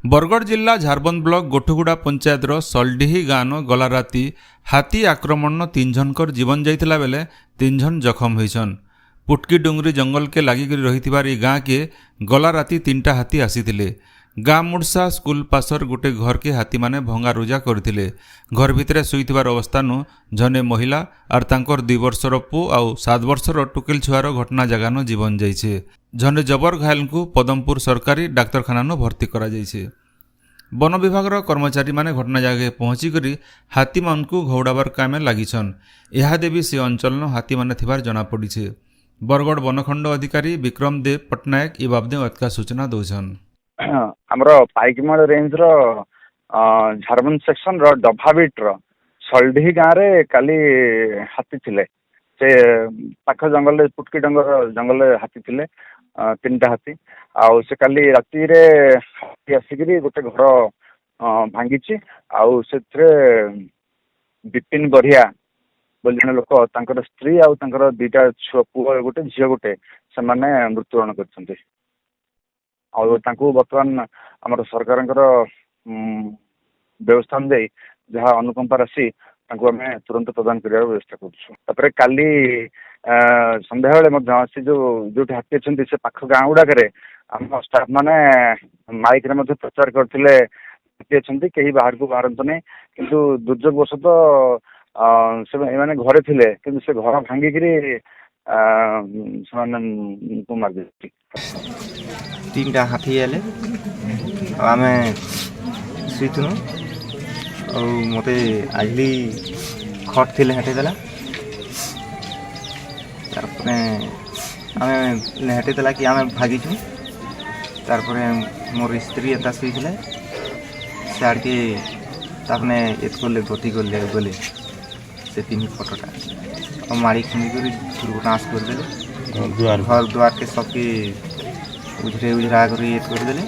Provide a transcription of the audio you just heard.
बरगढ़ जिला झारबंद ब्लॉक गोठुगुड़ा पंचायतर सलडीही गाँव गला राति हाथी आक्रमण 3 जनकर जीवन जाइतिला बेले 3 जन जखम होइछन। पुटकी डुंगरी जंगल के लागिकरी रहिथिबार ई गाँ के गला राति 3टा हाथी आसीथिले। गाँ मुड़सा स्कूल पासर गोटे घर के हाथी माने भंगा रुजा करथिले। घर भितरे शुइथिबार अवस्थानु जने महिला आर तांकर 2 वर्षर पु आउ 7 वर्षर टुकेल छुआर घटना जगानु जीवन जाइछे। जने जबर घायल को पदमपुर सरकारी डाक्तरखाना भर्ती करा जाइछे। वन विभाग कर्मचारी माने घटना जगह पहुंचिक हाथी मान को घौड़ाबार काम लागिछन। यह देवी से अंचल हाथी माने थिबार जना पड़िछे। बरगढ़ वनखंड अधिकारी विक्रम देव पट्टनायक ई बाबदे अधिका सूचना दौछन। हमरो पाइकमाल रेंज रो झारबंद सेक्शन रो डभाबिट रो सलडीही गाँव रे काली हाथी थिले। से पाख जंगल पुटकी डंगर जंगल हाथी थिले 3टा हाथी आउ से काली राति रे हाथी आसिकरी गोटे घर भांगी आउ से विपिन बरिया बोली जने लोक तांकर स्त्री आउ तांकर 2टा छुआ पुओ गोटे झील गोटे से माने मृत्युवरण करछन्ते। आउ तांको वर्तमान आमर सरकार व्यवस्था अनुଯାयी जहाँ अनुकंपा राशि तांको आमे तुरंत प्रदान करिया व्यवस्था करछु। तापरे काली संध्या बेले से जो हाथी अच्छे से पाख गाँ गुड़ाक आम स्टाफ माने माइक रे मध्य प्रचार करथिले हाथी अच्छे कहीं बाहर को बाहरतु नहीं किंतु दुर्योगवशतः से माने घरे थिले किंतु से घर भांगिकरी को मार देती। 3टा हाथी आले आम शुइथुनु और मते आजली खट थिले हेटे देला तारपरे आम हेटे देला कि आम भागीछु। तारपरे मोर स्त्री एता शुइथिले साड़ के तापने एत करले गति करले गले से 3 फटोटा और मारी खुंदी करी दुर्घटना कर देले। घर द्वार के सबके उजरे उजरा कर ये कर देले।